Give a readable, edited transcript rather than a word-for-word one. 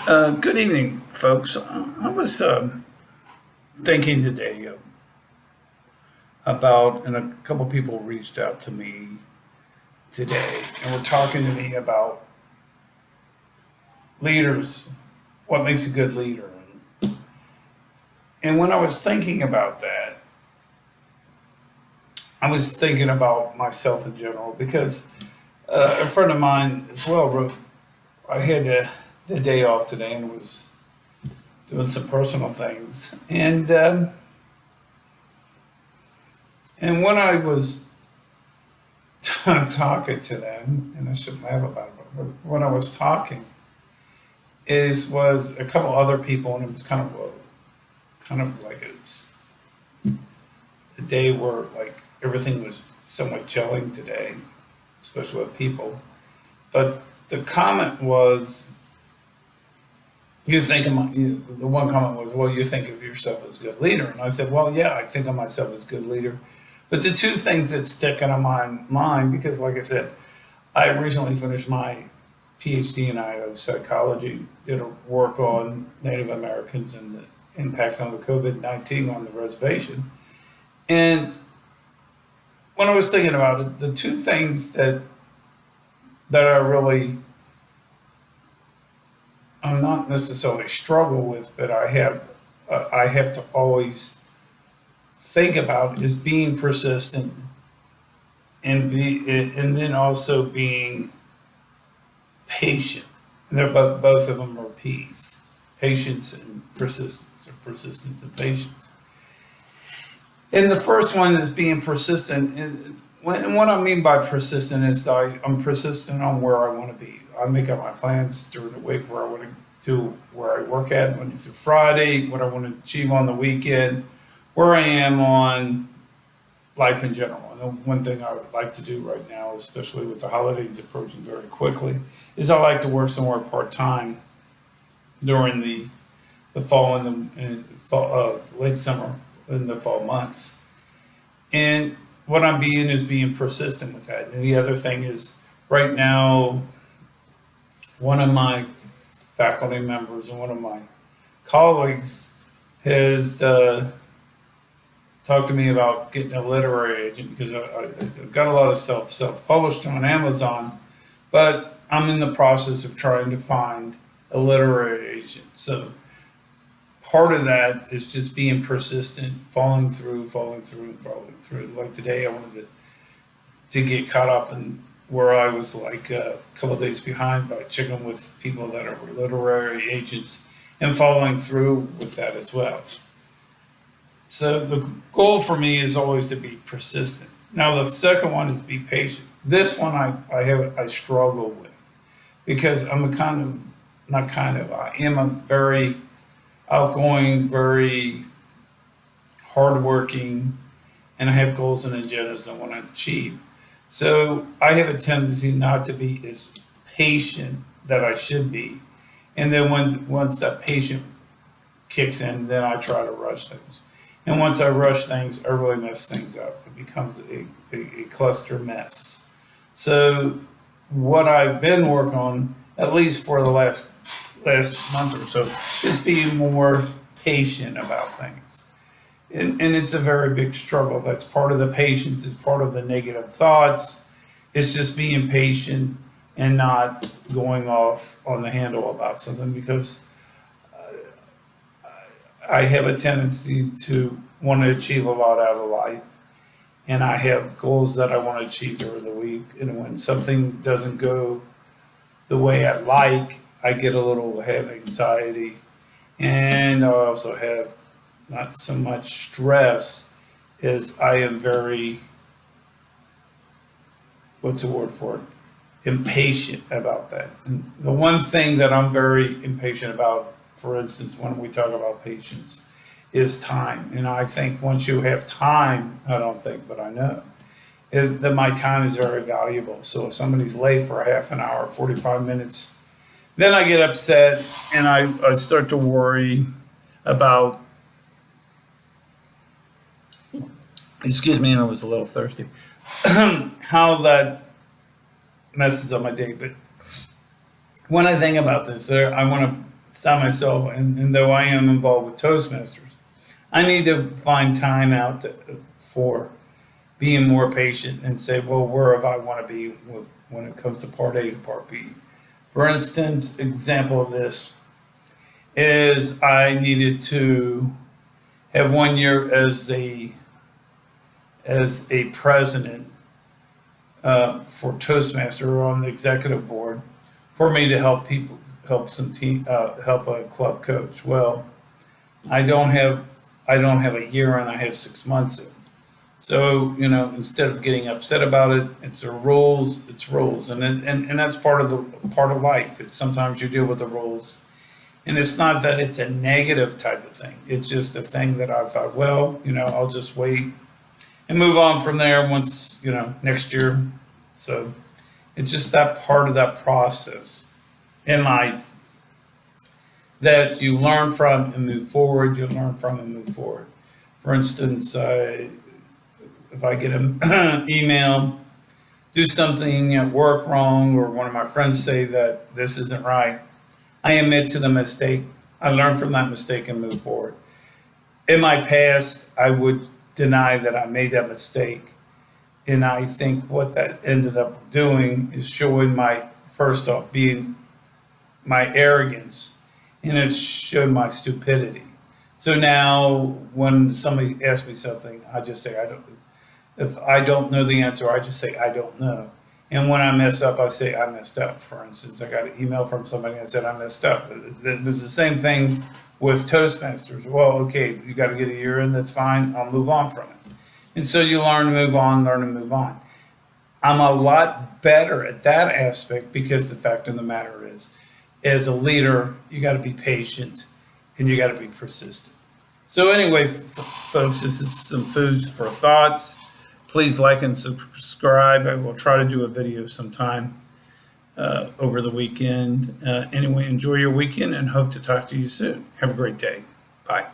Good evening, folks. I was thinking today about, and a couple people reached out to me today, and were talking to me about leaders, what makes a good leader. And when I was thinking about that, I was thinking about myself in general because a friend of mine as well wrote, I had the day off today and was doing some personal things. And when I was talking to them, and I shouldn't laugh about it, but when I was talking, was a couple other people, and it was kind of like a day where like everything was somewhat gelling today, especially with people. But the comment was, the one comment was, well, you think of yourself as a good leader. And I said, well, yeah, I think of myself as a good leader. But the two things that stick in my mind, because like I said, I recently finished my PhD in IO psychology, did a work on Native Americans and the impact on the COVID-19 on the reservation. And when I was thinking about it, the two things that I'm not necessarily struggle with, but I have to always think about is being persistent and then also being patient. And they're both of them are P's, patience and persistence, or persistence and patience. And the first one is being persistent. And what I mean by persistent is that I'm persistent on where I want to be. I make up my plans during the week where I want to do, where I work at Monday through Friday, what I want to achieve on the weekend, where I am on life in general. And the one thing I would like to do right now, especially with the holidays approaching very quickly, is I like to work somewhere part-time during the fall and the fall, late summer in the fall months. And what I'm being is being persistent with that. And the other thing is right now, one of my faculty members and one of my colleagues has talked to me about getting a literary agent because I've got a lot of stuff self-published on Amazon, but I'm in the process of trying to find a literary agent. So part of that is just being persistent, following through. Like today, I wanted to get caught up in where I was like a couple of days behind by checking with people that are literary agents and following through with that as well. So the goal for me is always to be persistent. Now the second one is be patient. This one I struggle with because I am a very outgoing, very hardworking, and I have goals and agendas I want to achieve. So I have a tendency not to be as patient that I should be. And then once that patient kicks in, then I try to rush things. And once I rush things, I really mess things up. It becomes a cluster mess. So what I've been working on, at least for the last month or so, is being more patient about things. And it's a very big struggle. That's part of the patience. It's part of the negative thoughts. It's just being patient and not going off on the handle about something because I have a tendency to want to achieve a lot out of life. And I have goals that I want to achieve during the week. And when something doesn't go the way I like, I get a little have anxiety. And I also have not so much stress as I am very, what's the word for it? Impatient about that. And the one thing that I'm very impatient about, for instance, when we talk about patience, is time. And I think once you have time, I don't think, but I know, that my time is very valuable. So if somebody's late for a half an hour, 45 minutes, then I get upset and I start to worry about, excuse me, and I was a little thirsty, how that messes up my day. But when I think about this, I want to stop myself, and though I am involved with Toastmasters, I need to find time out for being more patient and say, well, where have I want to be when it comes to part A to part B. For instance, example of this is I needed to have 1 year as a president for Toastmaster on the executive board for me to help people, help some team, help a club coach. Well, I don't have a year and I have 6 months in. So, instead of getting upset about it, it's rules, and that's part of life. It's sometimes you deal with the rules, and it's not that it's a negative type of thing. It's just a thing that I thought, well, I'll just wait and move on from there once, next year. So it's just that part of that process in life that you learn from and move forward. You learn from and move forward. For instance, if I get an email, do something at work wrong, or one of my friends say that this isn't right, I admit to the mistake. I learn from that mistake and move forward. In my past, I would deny that I made that mistake. And I think what that ended up doing is showing first off, being my arrogance, and it showed my stupidity. So now when somebody asks me something, I just say, I don't. If I don't know the answer, I just say, I don't know. And when I mess up, I say, I messed up. For instance, I got an email from somebody that said I messed up. It was the same thing with Toastmasters. Well, okay, you got to get a year in, that's fine. I'll move on from it. And so you learn to move on. I'm a lot better at that aspect because the fact of the matter is, as a leader, you got to be patient and you got to be persistent. So anyway, folks, this is some foods for thoughts. Please like and subscribe. I will try to do a video sometime over the weekend. Anyway, enjoy your weekend and hope to talk to you soon. Have a great day. Bye.